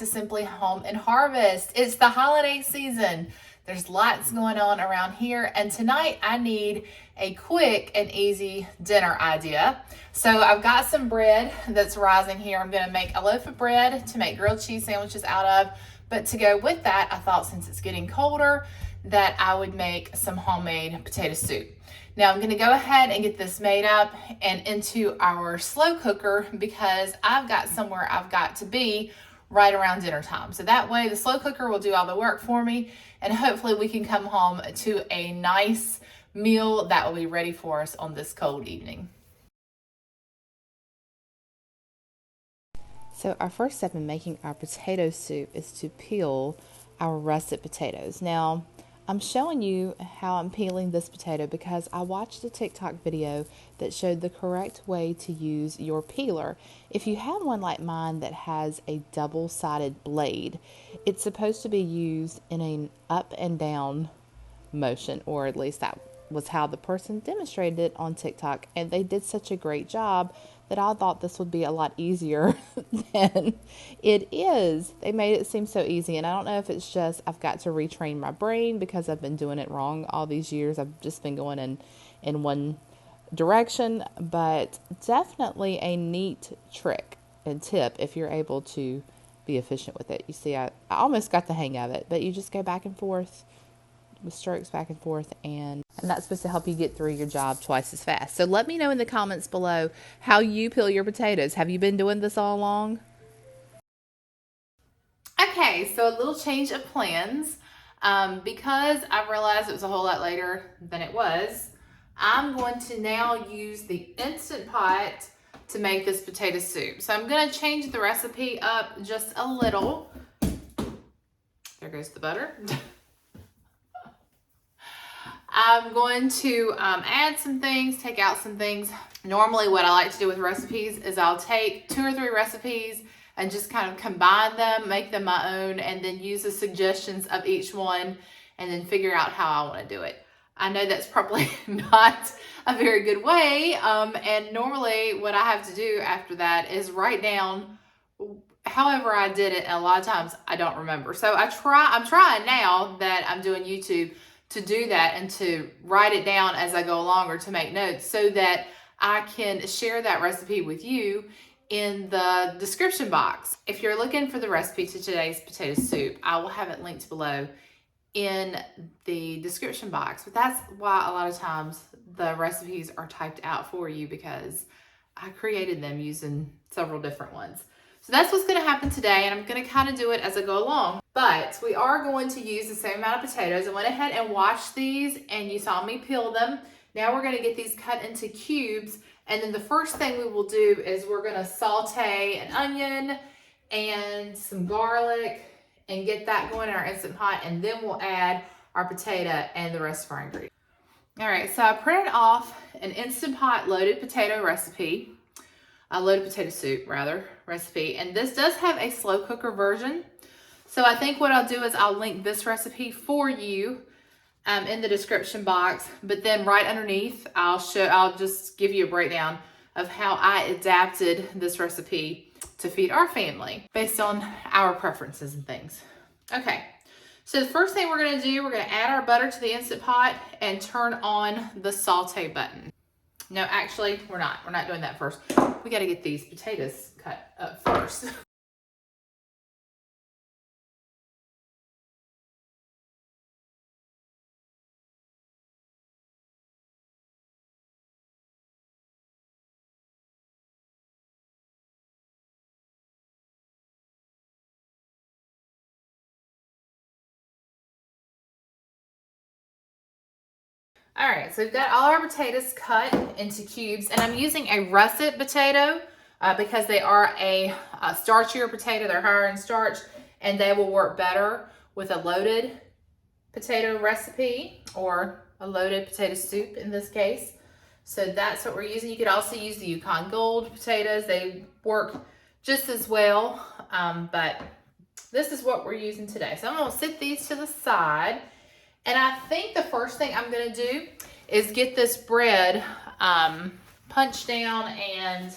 to Simply Home and Harvest. It's the holiday season. There's lots going on around here, and tonight I need a quick and easy dinner idea. So I've got some bread that's rising here. I'm going to make a loaf of bread to make grilled cheese sandwiches out of, but to go with that, I thought since it's getting colder that I would make some homemade potato soup. Now I'm going to go ahead and get this made up and into our slow cooker because I've got somewhere I've got to be right around dinner time. So that way the slow cooker will do all the work for me, and hopefully we can come home to a nice meal that will be ready for us on this cold evening. So our first step in making our potato soup is to peel our russet potatoes. Now, I'm showing you how I'm peeling this potato because I watched a TikTok video that showed the correct way to use your peeler. If you have one like mine that has a double-sided blade, it's supposed to be used in an up and down motion, or at least that was how the person demonstrated it on TikTok, and they did such a great job that I thought this would be a lot easier than it is. They made it seem so easy, and I don't know if it's just I've got to retrain my brain because I've been doing it wrong all these years. I've just been going in one direction, but definitely a neat trick and tip if you're able to be efficient with it. You see, I almost got the hang of it, but you just go back and forth with strokes back and forth, and that's supposed to help you get through your job twice as fast. So let me know in the comments below how you peel your potatoes. Have you been doing this all along? Okay, so a little change of plans. Because I realized it was a whole lot later than it was, I'm going to now use the Instant Pot to make this potato soup. So I'm going to change the recipe up just a little. There goes the butter. I'm going to add some things, take out some things. Normally what I like to do with recipes is I'll take 2 or 3 recipes and just kind of combine them, make them my own, and then use the suggestions of each one and then figure out how I want to do it. I know that's probably not a very good way, and normally what I have to do after that is write down however I did it, and a lot of times I don't remember. So I'm trying now that I'm doing YouTube to do that and to write it down as I go along or to make notes so that I can share that recipe with you in the description box. If you're looking for the recipe to today's potato soup, I will have it linked below in the description box. But that's why a lot of times the recipes are typed out for you, because I created them using several different ones. So that's what's going to happen today, and I'm going to kind of do it as I go along. But we are going to use the same amount of potatoes. I went ahead and washed these, and you saw me peel them. Now we're going to get these cut into cubes, and then the first thing we will do is we're going to saute an onion and some garlic and get that going in our Instant Pot, and then we'll add our potato and the rest of our ingredients. All right, so I printed off an Instant Pot loaded potato recipe. A loaded potato soup, rather, recipe. And this does have a slow cooker version. So I think what I'll do is I'll link this recipe for you in the description box. But then right underneath, I'll just give you a breakdown of how I adapted this recipe to feed our family based on our preferences and things. Okay, so the first thing we're gonna do, we're gonna add our butter to the Instant Pot and turn on the saute button. No, actually, we're not. We're not doing that first. We got to get these potatoes cut up first. All right, so we've got all our potatoes cut into cubes, and I'm using a russet potato because they are a starchier potato. They're higher in starch, and they will work better with a loaded potato recipe or a loaded potato soup in this case. So that's what we're using. You could also use the Yukon Gold potatoes. They work just as well, but this is what we're using today. So I'm gonna set these to the side. And I think the first thing I'm gonna do is get this bread punched down and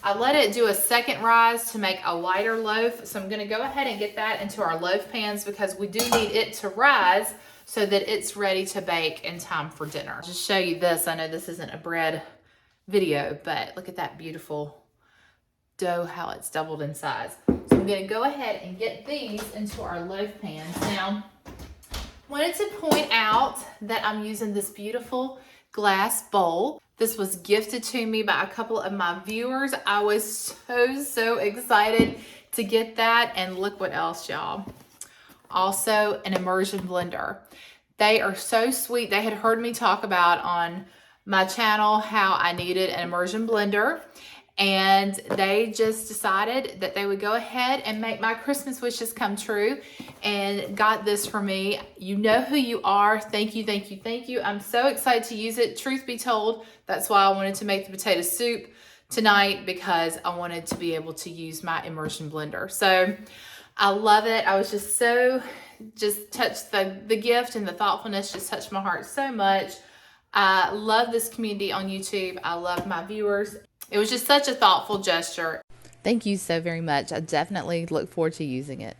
I let it do a second rise to make a lighter loaf. So I'm gonna go ahead and get that into our loaf pans because we do need it to rise so that it's ready to bake in time for dinner. I'll just show you this. I know this isn't a bread video, but look at that beautiful dough, how it's doubled in size. So I'm gonna go ahead and get these into our loaf pans. Now, wanted to point out that I'm using this beautiful glass bowl. This was gifted to me by a couple of my viewers. I was so excited to get that. And look what else, y'all. Also, an immersion blender. They are so sweet. They had heard me talk about on my channel how I needed an immersion blender. And they just decided that they would go ahead and make my Christmas wishes come true and got this for me. You know who you are. Thank you, thank you, thank you. I'm so excited to use it. Truth be told, that's why I wanted to make the potato soup tonight, because I wanted to be able to use my immersion blender. So I love it. I was just touched the gift and the thoughtfulness just touched my heart so much. I love this community on YouTube. I love my viewers. It was just such a thoughtful gesture. Thank you so very much. I definitely look forward to using it.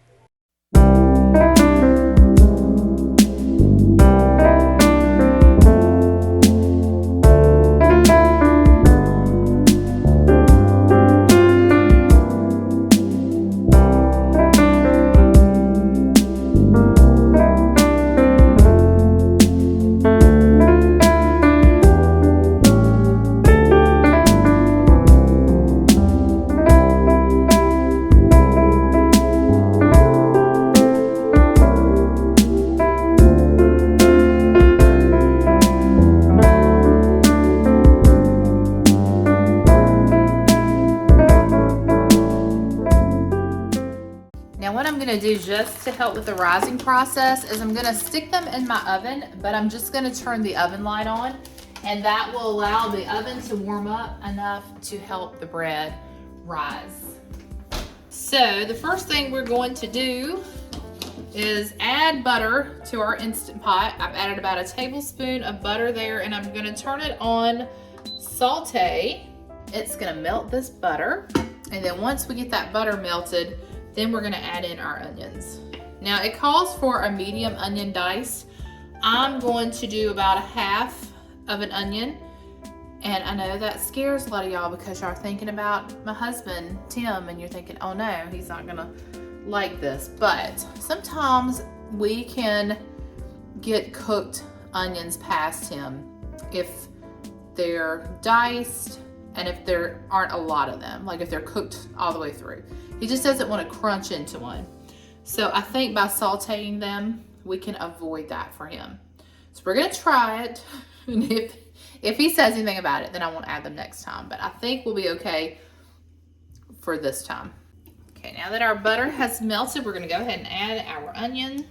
Now what I'm gonna do just to help with the rising process is I'm gonna stick them in my oven, but I'm just gonna turn the oven light on, and that will allow the oven to warm up enough to help the bread rise. So the first thing we're going to do is add butter to our Instant Pot. I've added about a tablespoon of butter there, and I'm gonna turn it on saute. It's gonna melt this butter, and then once we get that butter melted, then we're gonna add in our onions. Now it calls for a medium onion dice. I'm going to do about a half of an onion. And I know that scares a lot of y'all because y'all are thinking about my husband, Tim, and you're thinking, oh no, he's not gonna like this. But sometimes we can get cooked onions past him if they're diced and if there aren't a lot of them, like if they're cooked all the way through. He just doesn't want to crunch into one. So I think by sauteing them, we can avoid that for him. So we're gonna try it. And if he says anything about it, then I won't add them next time. But I think we'll be okay for this time. Okay, now that our butter has melted, we're gonna go ahead and add our onion.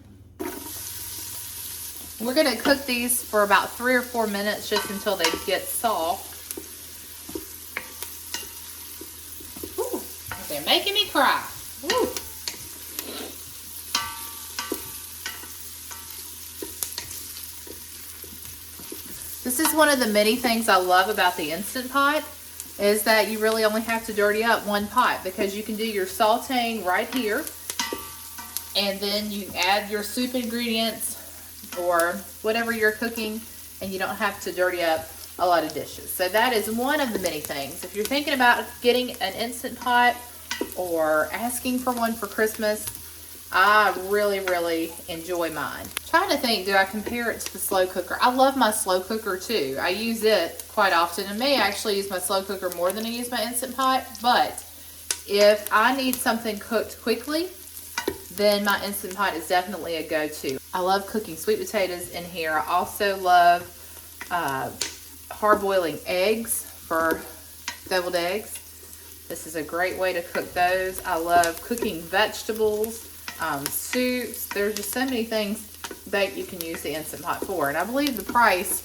We're gonna cook these for about 3 or 4 minutes just until they get soft. They're making me cry. Woo. This is one of the many things I love about the Instant Pot, is that you really only have to dirty up one pot, because you can do your sauteing right here, and then you add your soup ingredients or whatever you're cooking, and you don't have to dirty up a lot of dishes. So that is one of the many things. If you're thinking about getting an Instant Pot or asking for one for Christmas, I really, really enjoy mine. Trying to think, do I compare it to the slow cooker? I love my slow cooker too. I use it quite often, and may actually use my slow cooker more than I use my Instant Pot. But if I need something cooked quickly, then my Instant Pot is definitely a go-to. I love cooking sweet potatoes in here. I also love hard boiling eggs for deviled eggs. This is a great way to cook those. I love cooking vegetables, soups. There's just so many things that you can use the Instant Pot for. And I believe the price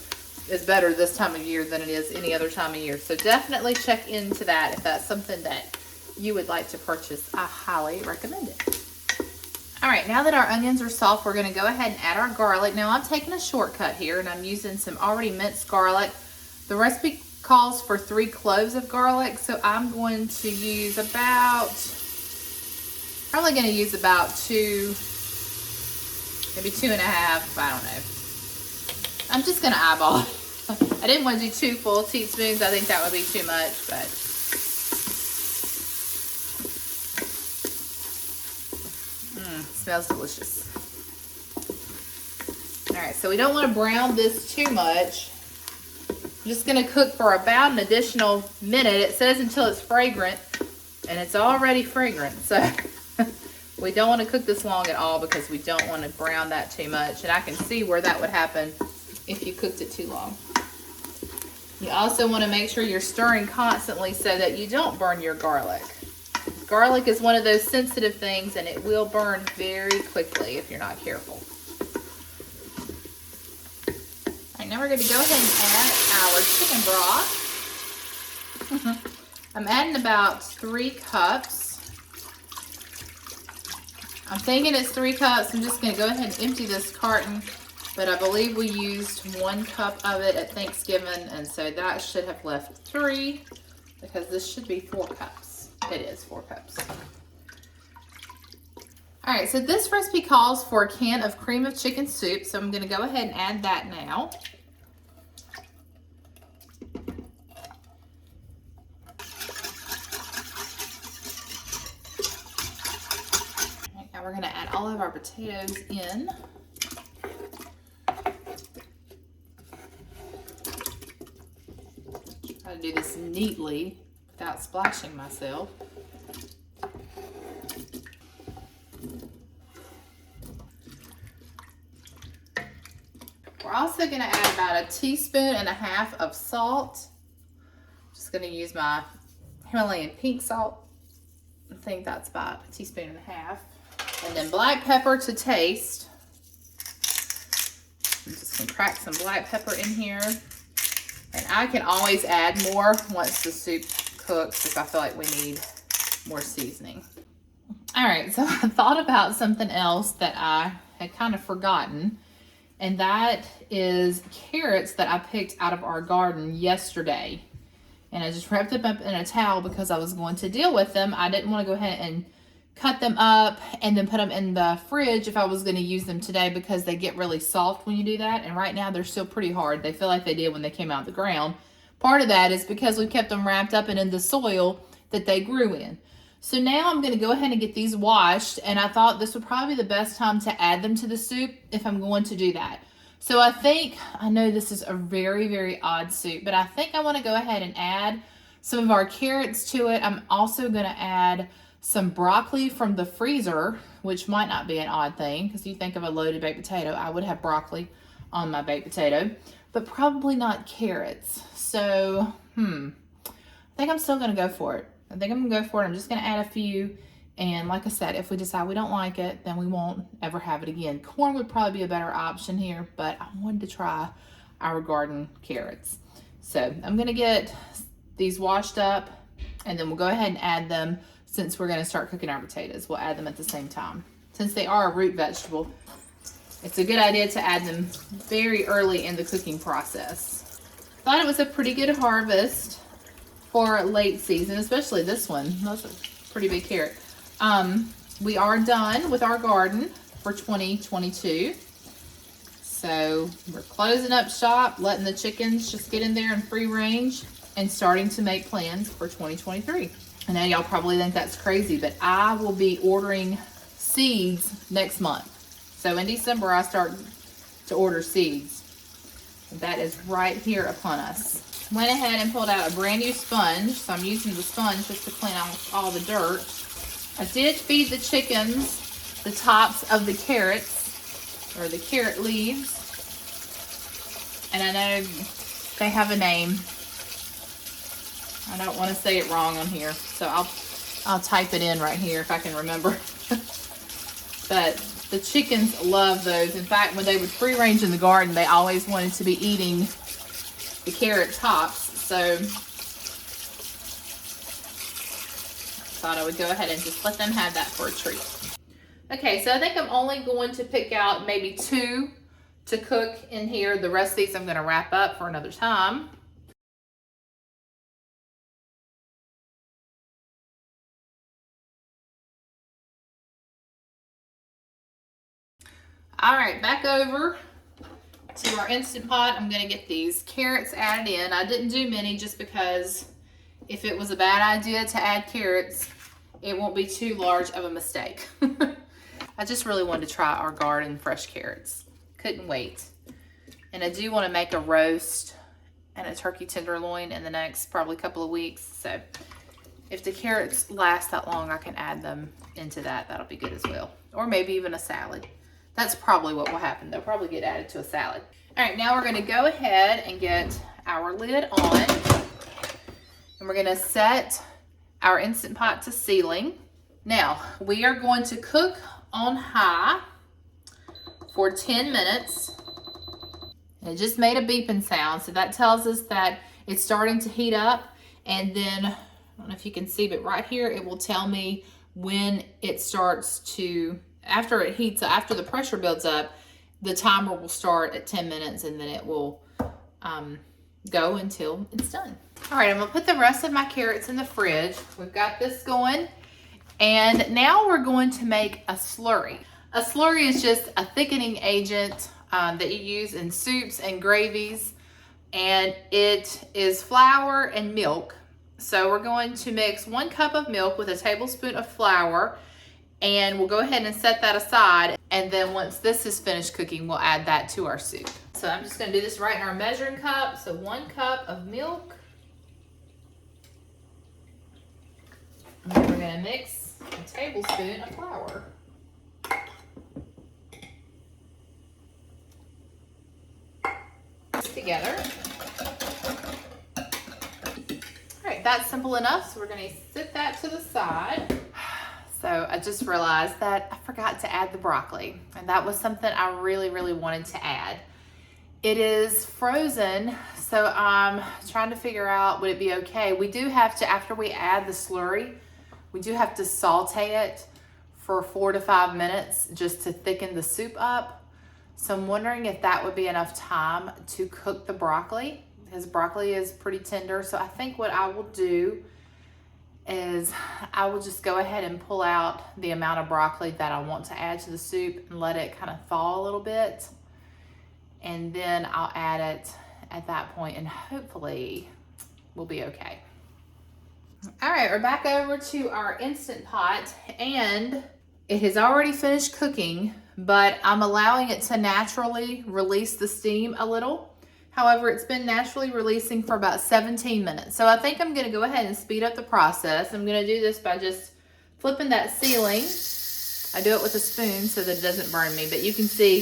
is better this time of year than it is any other time of year. So definitely check into that if that's something that you would like to purchase. I highly recommend it. All right, now that our onions are soft, we're gonna go ahead and add our garlic. Now I'm taking a shortcut here, and I'm using some already minced garlic. The recipe calls for 3 cloves of garlic, so I'm going to use about, probably going to use about 2, maybe 2.5, I don't know. I'm just going to eyeball it. I didn't want to do 2 full teaspoons. I think that would be too much, but smells delicious. All right, so we don't want to brown this too much. I'm just going to cook for about an additional minute. It says until it's fragrant, and it's already fragrant, so we don't want to cook this long at all because we don't want to brown that too much. And I can see where that would happen if you cooked it too long. You also want to make sure you're stirring constantly so that you don't burn your garlic. Garlic is one of those sensitive things, and it will burn very quickly if you're not careful. All right, now we're going to go ahead and add our chicken broth. I'm adding about 3 cups. I'm thinking it's 3 cups. I'm just going to go ahead and empty this carton, but I believe we used 1 cup of it at Thanksgiving, and so that should have left 3 because this should be 4 cups. It is 4 cups. All right, so this recipe calls for a can of cream of chicken soup, so I'm going to go ahead and add that now. All right, now we're going to add all of our potatoes in. Try to do this neatly without splashing myself. We're also going to add about 1.5 teaspoons of salt. Just going to use my Himalayan pink salt. I think that's about 1.5 teaspoons. And then black pepper to taste. I'm just going to crack some black pepper in here. And I can always add more once the soup cooks if I feel like we need more seasoning. All right, so I thought about something else that I had kind of forgotten, and that is carrots that I picked out of our garden yesterday. And I just wrapped them up in a towel because I was going to deal with them. I didn't want to go ahead and cut them up and then put them in the fridge if I was going to use them today because they get really soft when you do that. And right now they're still pretty hard. They feel like they did when they came out of the ground. Part of that is because we kept them wrapped up and in the soil that they grew in. So now I'm going to go ahead and get these washed, and I thought this would probably be the best time to add them to the soup if I'm going to do that. So I know this is a very, very odd soup, but I think I want to go ahead and add some of our carrots to it. I'm also going to add some broccoli from the freezer, which might not be an odd thing because you think of a loaded baked potato. I would have broccoli on my baked potato, but probably not carrots. So, I think I'm still going to go for it. I'm just going to add a few. And like I said, if we decide we don't like it, then we won't ever have it again. Corn would probably be a better option here, but I wanted to try our garden carrots. So I'm going to get these washed up, and then we'll go ahead and add them since we're going to start cooking our potatoes. We'll add them at the same time. Since they are a root vegetable, it's a good idea to add them very early in the cooking process. Thought it was a pretty good harvest for late season, especially this one. That's a pretty big carrot. We are done with our garden for 2022. So we're closing up shop, letting the chickens just get in there in free range and starting to make plans for 2023. I know y'all probably think that's crazy, but I will be ordering seeds next month. So in December, I start to order seeds. And that is right here upon us. Went ahead and pulled out a brand new sponge. So I'm using the sponge just to clean out all the dirt. I did feed the chickens the tops of the carrots, or the carrot leaves. And I know they have a name. I don't want to say it wrong on here, so I'll type it in right here if I can remember. But the chickens love those. In fact, when they would free range in the garden, they always wanted to be eating the carrot tops. So thought I would go ahead and just let them have that for a treat. Okay, so I think I'm only going to pick out maybe 2 to cook in here. The rest of these I'm going to wrap up for another time. All right, back over to our Instant Pot. I'm gonna get these carrots added in. I didn't do many just because if it was a bad idea to add carrots, it won't be too large of a mistake. I just really wanted to try our garden fresh carrots. Couldn't wait. And I do want to make a roast and a turkey tenderloin in the next probably couple of weeks. So if the carrots last that long, I can add them into that. That'll be good as well. Or maybe even a salad. That's probably what will happen. They'll probably get added to a salad. All right, now we're going to go ahead and get our lid on. And we're going to set our Instant Pot to sealing. Now, we are going to cook on high for 10 minutes. And it just made a beeping sound, so that tells us that it's starting to heat up. And then, I don't know if you can see, but right here, it will tell me when it starts to, after it heats, after the pressure builds up, the timer will start at 10 minutes and then it will go until it's done. All right, I'm gonna put the rest of my carrots in the fridge. We've got this going. And now we're going to make a slurry. A slurry is just a thickening agent that you use in soups and gravies. And it is flour and milk. So we're going to mix 1 cup of milk with a tablespoon of flour. And we'll go ahead and set that aside. And then once this is finished cooking, we'll add that to our soup. So I'm just gonna do this right in our measuring cup. So 1 cup of milk. And then we're gonna mix a tablespoon of flour. Together. All right, that's simple enough. So we're gonna set that to the side. So I just realized that I forgot to add the broccoli, and that was something I really, really wanted to add. It is frozen, so I'm trying to figure out, would it be okay? We do have to, after we add the slurry, we do have to saute it for 4 to 5 minutes just to thicken the soup up. So I'm wondering if that would be enough time to cook the broccoli, because broccoli is pretty tender. So I think what I will do is I will just go ahead and pull out the amount of broccoli that I want to add to the soup and let it kind of thaw a little bit. And then I'll add it at that point and hopefully we'll be okay. All right, we're back over to our Instant Pot and it has already finished cooking, but I'm allowing it to naturally release the steam a little. However, it's been naturally releasing for about 17 minutes. So I think I'm gonna go ahead and speed up the process. I'm gonna do this by just flipping that sealing. I do it with a spoon so that it doesn't burn me, but you can see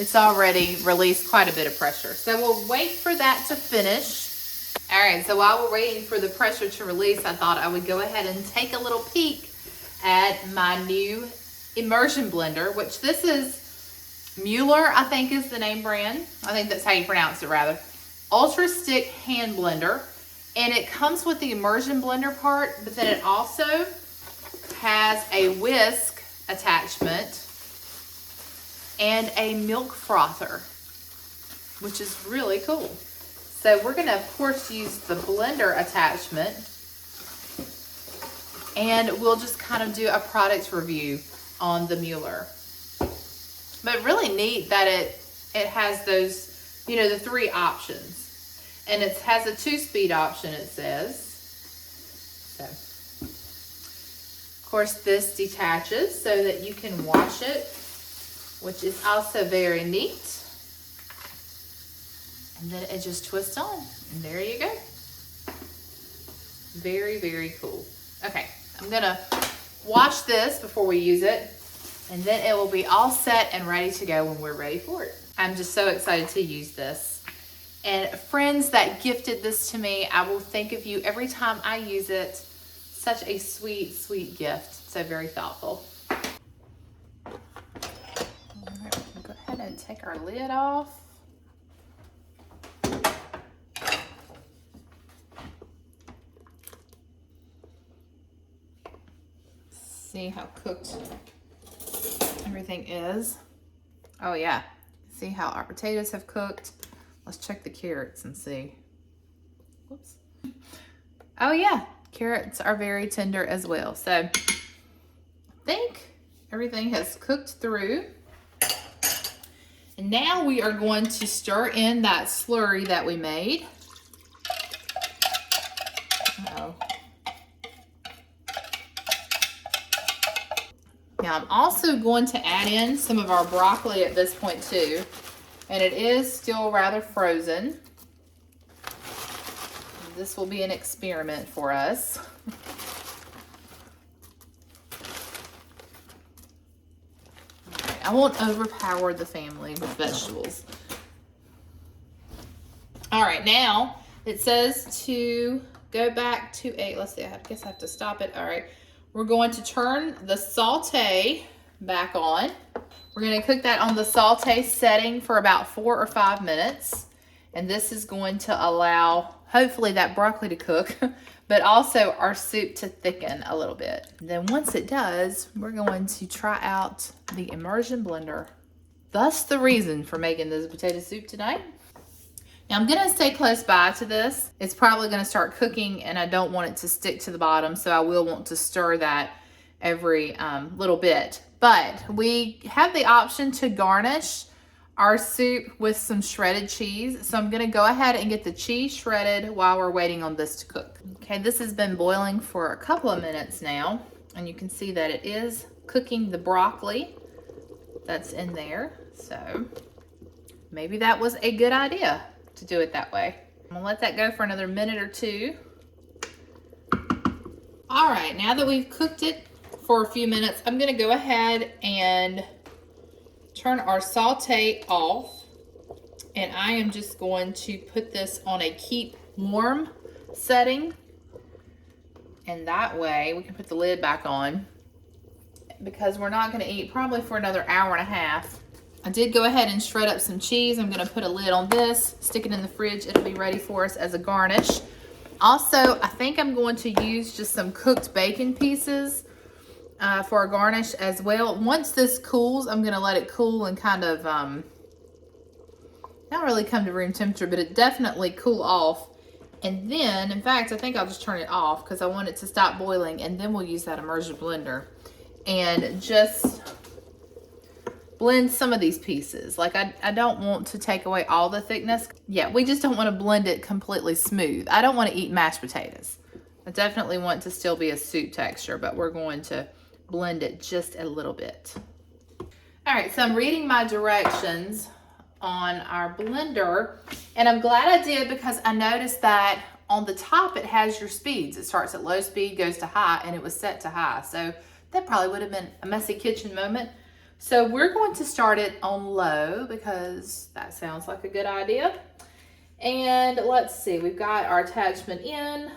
it's already released quite a bit of pressure. So we'll wait for that to finish. All right, so while we're waiting for the pressure to release, I thought I would go ahead and take a little peek at my new immersion blender, which this is Mueller, I think is the name brand. I think that's how you pronounce it, rather. Ultra Stick Hand Blender. And it comes with the immersion blender part, but then it also has a whisk attachment and a milk frother, which is really cool. So we're gonna, of course, use the blender attachment, and we'll just kind of do a product review on the Mueller. But really neat that it has those, you know, the 3 options. And it has a 2-speed option, it says. So, of course, this detaches so that you can wash it, which is also very neat. And then it just twists on, and there you go. Very, very cool. Okay, I'm gonna wash this before we use it, and then it will be all set and ready to go when we're ready for it. I'm just so excited to use this. And friends that gifted this to me, I will think of you every time I use it. Such a sweet, sweet gift. So very thoughtful. All right, we can go ahead and take our lid off. See how cooked everything is. Oh yeah, see how our potatoes have cooked. Let's check the carrots and see. Whoops. Oh yeah, carrots are very tender as well. So I think everything has cooked through. And now we are going to stir in that slurry that we made. Uh-oh. Now I'm also going to add in some of our broccoli at this point too. And it is still rather frozen. This will be an experiment for us. I won't overpower the family with vegetables. All right, now it says to go back to let's see, I guess I have to stop it. All right, we're going to turn the saute back on. We're going to cook that on the saute setting for about 4 or 5 minutes. And this is going to allow, hopefully, that broccoli to cook, but also our soup to thicken a little bit. And then once it does, we're going to try out the immersion blender. Thus the reason for making this potato soup tonight. Now I'm gonna stay close by to this. It's probably gonna start cooking and I don't want it to stick to the bottom, so I will want to stir that every little bit. But we have the option to garnish our soup with some shredded cheese. So I'm gonna go ahead and get the cheese shredded while we're waiting on this to cook. Okay, this has been boiling for a couple of minutes now, and you can see that it is cooking the broccoli that's in there. So maybe that was a good idea to do it that way. I'm gonna let that go for another minute or two. All right, now that we've cooked it for a few minutes, I'm gonna go ahead and turn our saute off, and I am just going to put this on a keep warm setting, and that way we can put the lid back on because we're not going to eat probably for another hour and a half. I did go ahead and shred up some cheese. I'm going to put a lid on this, stick it in the fridge. It'll be ready for us as a garnish. Also, I think I'm going to use just some cooked bacon pieces for a garnish as well. Once this cools, I'm gonna let it cool and kind of not really come to room temperature, but it definitely cool off. And then, in fact, I think I'll just turn it off because I want it to stop boiling, and then we'll use that immersion blender and just blend some of these pieces. Like I don't want to take away all the thickness. Yeah, we just don't want to blend it completely smooth. I don't want to eat mashed potatoes. I definitely want to still be a soup texture, but we're going to blend it just a little bit. All right, so I'm reading my directions on our blender, and I'm glad I did because I noticed that on the top it has your speeds. It starts at low speed, goes to high, and it was set to high. So that probably would have been a messy kitchen moment. So we're going to start it on low because that sounds like a good idea. And let's see, we've got our attachment in.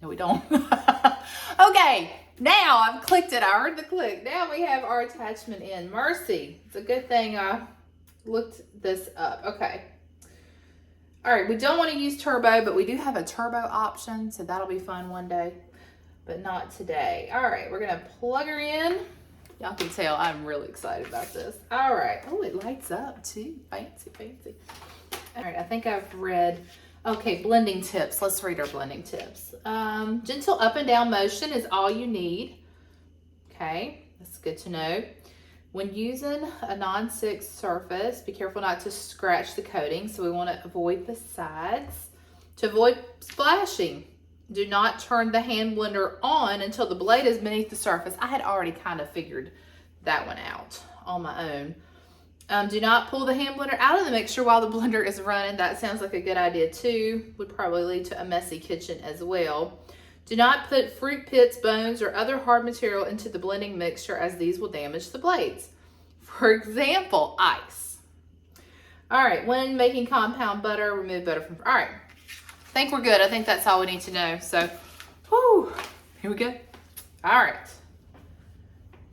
No, we don't. Okay. Now I've clicked it. I heard the click. Now we have our attachment in. Mercy. It's a good thing I looked this up. Okay. All right. We don't want to use turbo, but we do have a turbo option. So that'll be fun one day, but not today. All right. We're going to plug her in. Y'all can tell I'm really excited about this. All right. Oh, it lights up too. Fancy, fancy. All right. I think I've read. Okay, blending tips. Let's read our blending tips. Gentle up and down motion is all you need. Okay, that's good to know. When using a non-stick surface, be careful not to scratch the coating. So we want to avoid the sides. To avoid splashing, do not turn the hand blender on until the blade is beneath the surface. I had already kind of figured that one out on my own. Do not pull the hand blender out of the mixture while the blender is running. That sounds like a good idea too. Would probably lead to a messy kitchen as well. Do not put fruit pits, bones, or other hard material into the blending mixture as these will damage the blades. For example, ice. All right, when making compound butter, remove butter from, all right. I think we're good. I think that's all we need to know. So, whoo, here we go. All right.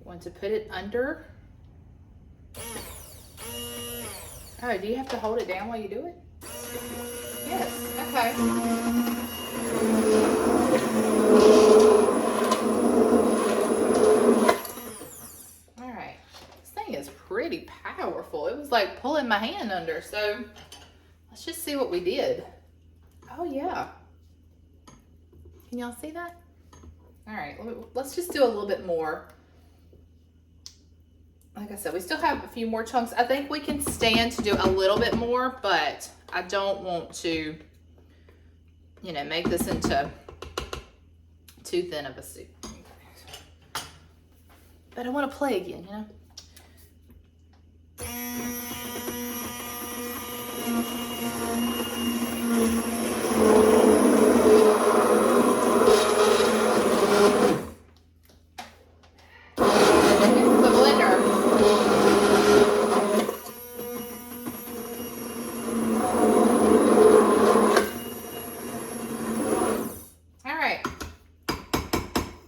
Want to put it under. Oh, do you have to hold it down while you do it? Yes, okay. All right, this thing is pretty powerful. It was like pulling my hand under, so let's just see what we did. Oh yeah. Can y'all see that? All right, let's just do a little bit more. like I said, we still have a few more chunks. I think we can stand to do a little bit more, but I don't want to, you know, make this into too thin of a soup. But I want to play again, you know? The blender. All right.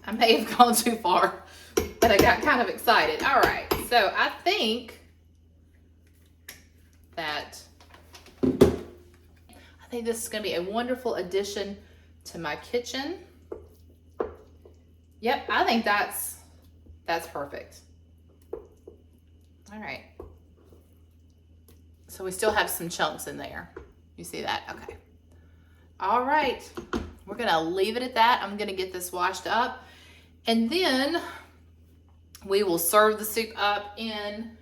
I may have gone too far, but I got kind of excited. All right, so I think this is going to be a wonderful addition to my kitchen. Yep, I think that's perfect. All right. So we still have some chunks in there. You see that? Okay. All right. We're going to leave it at that. I'm going to get this washed up, and then we will serve the soup up in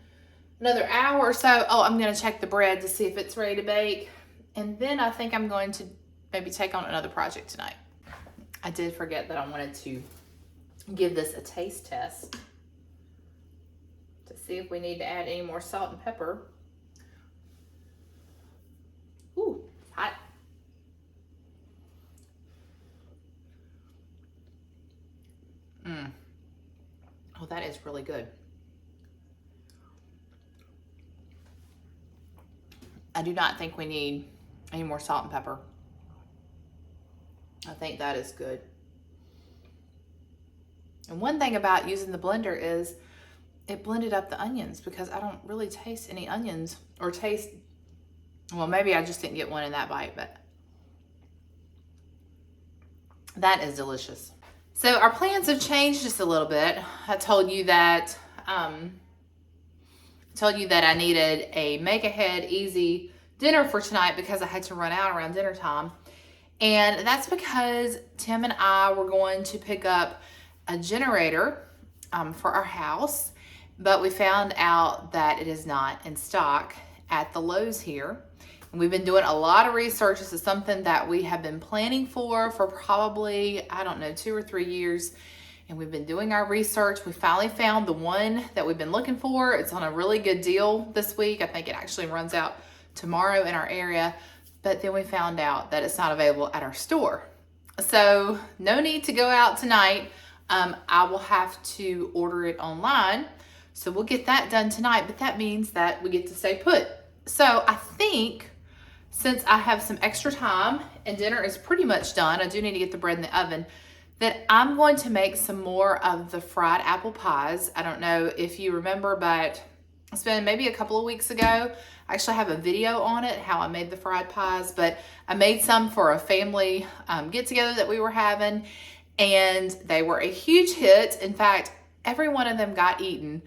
another hour or so. Oh, I'm going to check the bread to see if it's ready to bake. And then I think I'm going to maybe take on another project tonight. I did forget that I wanted to give this a taste test to see if we need to add any more salt and pepper. Ooh, hot. Oh, that is really good. I do not think we need any more salt and pepper. I think that is good. And one thing about using the blender is it blended up the onions, because I don't really taste any onions, or taste, well, maybe I just didn't get one in that bite, but that is delicious. So our plans have changed just a little bit. I told you that I needed a make-ahead easy dinner for tonight because I had to run out around dinner time. And that's because Tim and I were going to pick up a generator for our house, but we found out that it is not in stock at the Lowe's here. And we've been doing a lot of research. This is something that we have been planning for probably, I don't know, 2 or 3 years. And we've been doing our research. We finally found the one that we've been looking for. It's on a really good deal this week. I think it actually runs out tomorrow in our area. But then we found out that it's not available at our store. So no need to go out tonight. I will have to order it online. So we'll get that done tonight, but that means that we get to stay put. So I think since I have some extra time and dinner is pretty much done, I do need to get the bread in the oven, that I'm going to make some more of the fried apple pies. I don't know if you remember, but it's been maybe a couple of weeks ago. I actually have a video on it, how I made the fried pies, but I made some for a family get-together that we were having, and they were a huge hit. In fact, every one of them got eaten,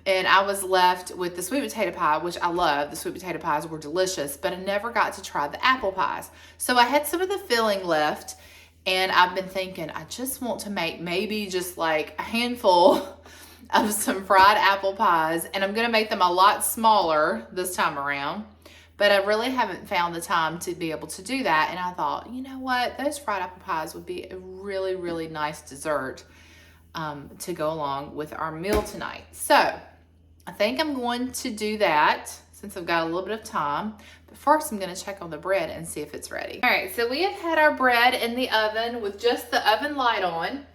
and I was left with the sweet potato pie, which I love. The sweet potato pies were delicious, but I never got to try the apple pies. So I had some of the filling left, and I've been thinking, I just want to make maybe just like a handful of some fried apple pies, and I'm gonna make them a lot smaller this time around, but I really haven't found the time to be able to do that. And I thought, you know what, those fried apple pies would be a really, really nice dessert to go along with our meal tonight. So I think I'm going to do that since I've got a little bit of time. But first I'm gonna check on the bread and see if it's ready. All right, so we have had our bread in the oven with just the oven light on,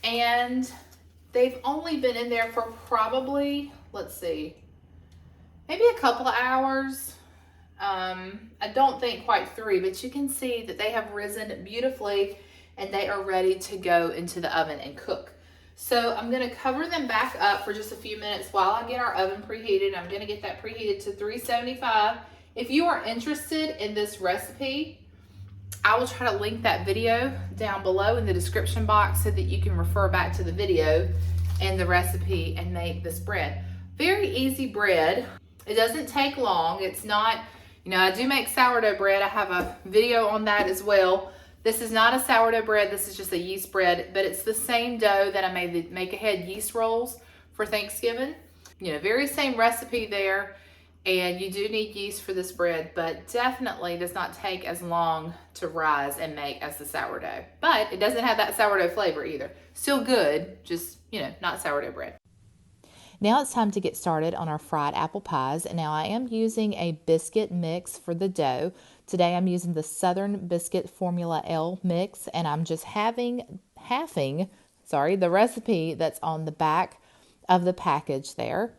and they've only been in there for probably, let's see, maybe a couple of hours. I don't think quite 3, but you can see that they have risen beautifully and they are ready to go into the oven and cook. So I'm gonna cover them back up for just a few minutes while I get our oven preheated. I'm gonna get that preheated to 375. If you are interested in this recipe, I will try to link that video down below in the description box so that you can refer back to the video and the recipe and make this bread. Very easy bread. It doesn't take long. It's not, you know, I do make sourdough bread. I have a video on that as well. This is not a sourdough bread. This is just a yeast bread, but it's the same dough that I made the make-ahead yeast rolls for Thanksgiving. very same recipe there. And you do need yeast for this bread, but definitely does not take as long to rise and make as the sourdough. But it doesn't have that sourdough flavor either. Still good, just, not sourdough bread. Now it's time to get started on our fried apple pies. And now I am using a biscuit mix for the dough. Today I'm using the Southern Biscuit Formula L mix, and I'm just halving the recipe that's on the back of the package there,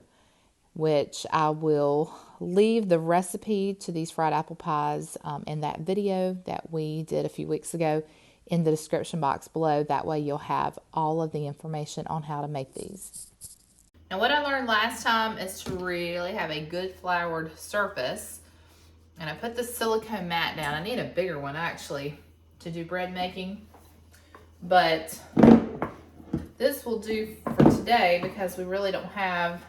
which I will leave the recipe to these fried apple pies in that video that we did a few weeks ago in the description box below. That way you'll have all of the information on how to make these. Now what I learned last time is to really have a good floured surface. And I put the silicone mat down. I need a bigger one actually to do bread making. But this will do for today because we really don't have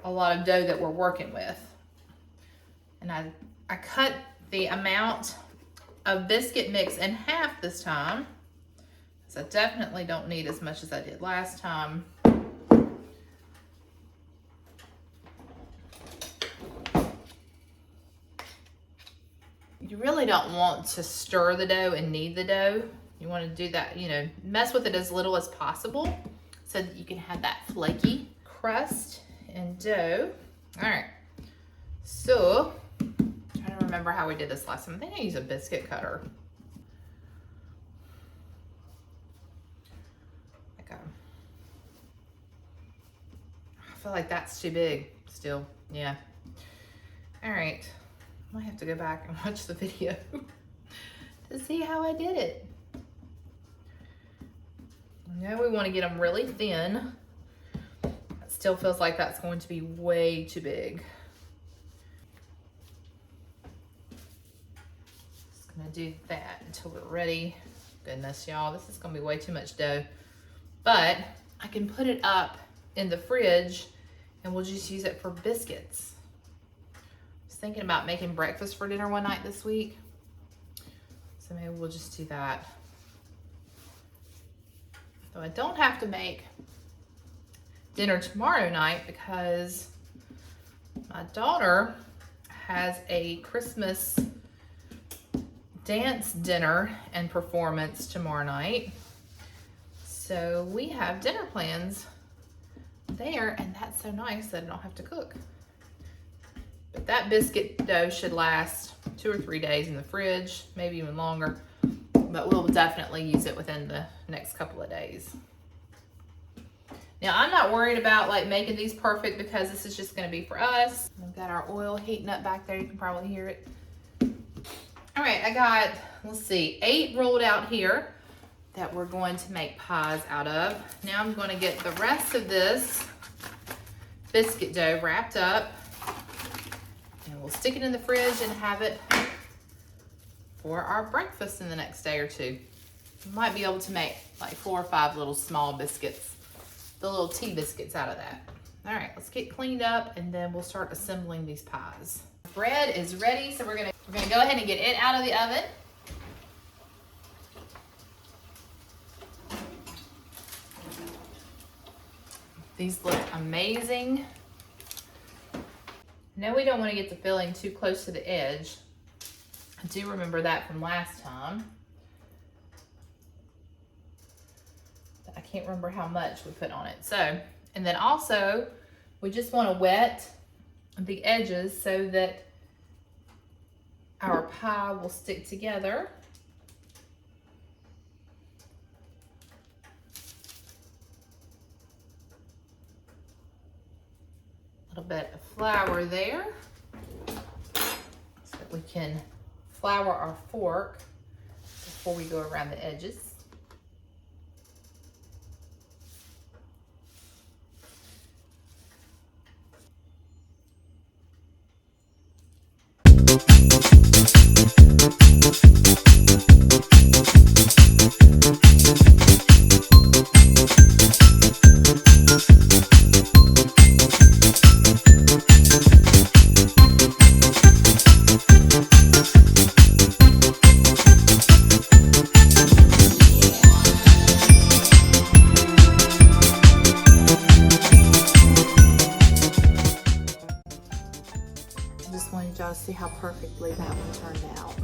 a lot of dough that we're working with. And I cut the amount of biscuit mix in half this time. So I definitely don't need as much as I did last time. You really don't want to stir the dough and knead the dough. You want to do that, mess with it as little as possible so that you can have that flaky crust and dough. All right, so I'm trying to remember how we did this last time. I think I used a biscuit cutter. I feel like that's too big still. Yeah. All right, I might have to go back and watch the video to see how I did it. Now we want to get them really thin. It still feels like that's going to be way too big. Just gonna do that until we're ready. Goodness, y'all, this is gonna be way too much dough. But I can put it up in the fridge and we'll just use it for biscuits. I was thinking about making breakfast for dinner one night this week. So maybe we'll just do that. So I don't have to make dinner tomorrow night because my daughter has a Christmas dance dinner and performance tomorrow night. So we have dinner plans there, and that's so nice that I don't have to cook. But that biscuit dough should last 2 or 3 days in the fridge, maybe even longer. But we'll definitely use it within the next couple of days. Now I'm not worried about making these perfect because this is just gonna be for us. We've got our oil heating up back there, you can probably hear it. All right, I got, let's see, 8 rolled out here that we're going to make pies out of. Now I'm gonna get the rest of this biscuit dough wrapped up, and we'll stick it in the fridge and have it for our breakfast in the next day or two. We might be able to make 4 or 5 little small biscuits, the little tea biscuits out of that. All right, let's get cleaned up and then we'll start assembling these pies. Bread is ready, so we're gonna go ahead and get it out of the oven. These look amazing. Now we don't want to get the filling too close to the edge. I do remember that from last time. But I can't remember how much we put on it. So, and then also, we just want to wet the edges so that our pie will stick together. A little bit of flour there so that we can flour our fork before we go around the edges. wanted y'all to see how perfectly that one turned out.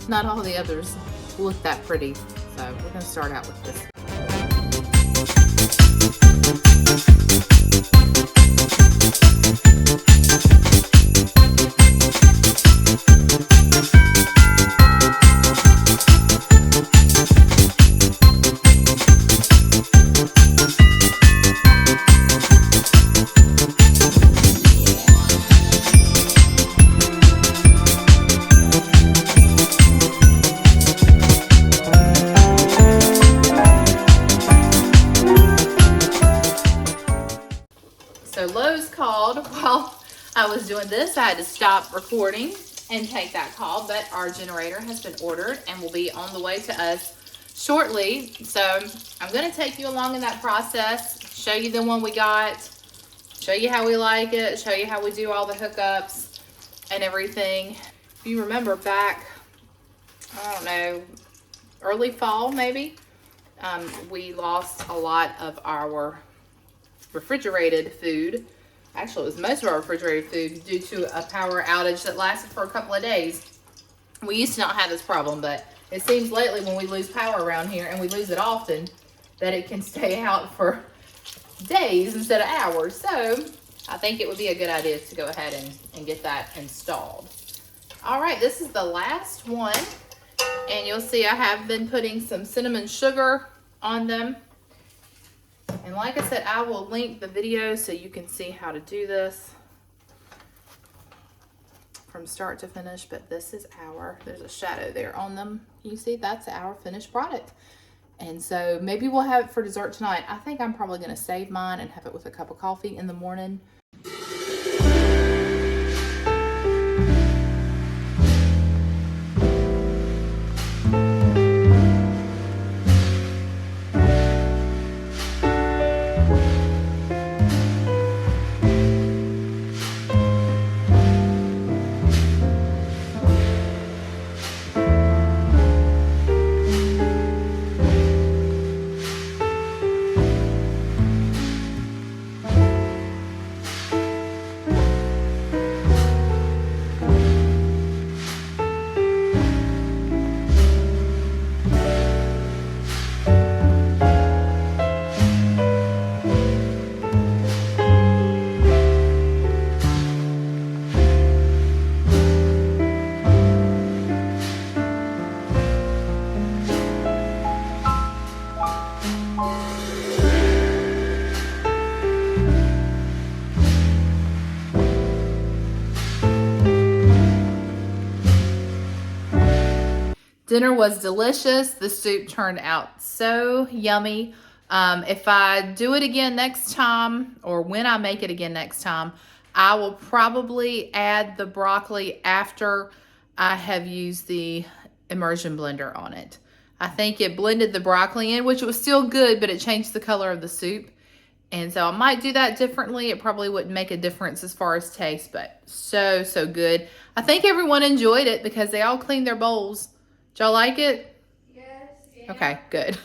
Not all the others look that pretty, so we're gonna start out with this. So Lowe's called while I was doing this. I had to stop recording and take that call, but our generator has been ordered and will be on the way to us shortly. So I'm going to take you along in that process, show you the one we got, show you how we like it, show you how we do all the hookups and everything. If you remember back, I don't know, early fall maybe, we lost a lot of our refrigerated food. Actually, it was most of our refrigerated food due to a power outage that lasted for a couple of days. We used to not have this problem, but it seems lately when we lose power around here, and we lose it often, that it can stay out for days instead of hours. So I think it would be a good idea to go ahead and get that installed. All right, this is the last one, and you'll see I have been putting some cinnamon sugar on them. And like I said, I will link the video so you can see how to do this from start to finish. But this is there's a shadow there on them. You see, that's our finished product. And so maybe we'll have it for dessert tonight. I think I'm probably going to save mine and have it with a cup of coffee in the morning. Dinner was delicious. The soup turned out so yummy. If I do it again next time, or when I make it again next time, I will probably add the broccoli after I have used the immersion blender on it. I think it blended the broccoli in, which was still good, but it changed the color of the soup. And so I might do that differently. It probably wouldn't make a difference as far as taste, but so good. I think everyone enjoyed it because they all cleaned their bowls. Did y'all like it? Yes. Yeah. Okay, good.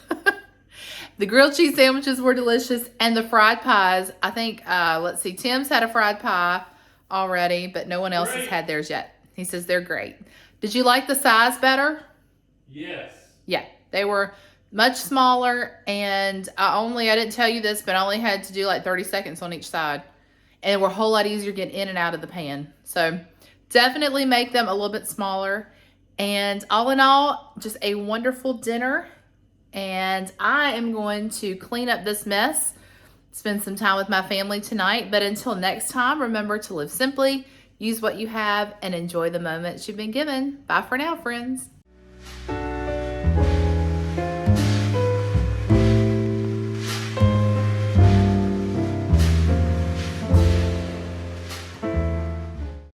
The grilled cheese sandwiches were delicious, and the fried pies. I think, let's see, Tim's had a fried pie already, but no one else has had theirs yet. He says they're great. Did you like the size better? Yes. Yeah, they were much smaller, and I didn't tell you this, but I only had to do like 30 seconds on each side, and they were a whole lot easier getting in and out of the pan. So definitely make them a little bit smaller. And all in all, just a wonderful dinner. And I am going to clean up this mess, spend some time with my family tonight. But until next time, remember to live simply, use what you have, and enjoy the moments you've been given. Bye for now, friends.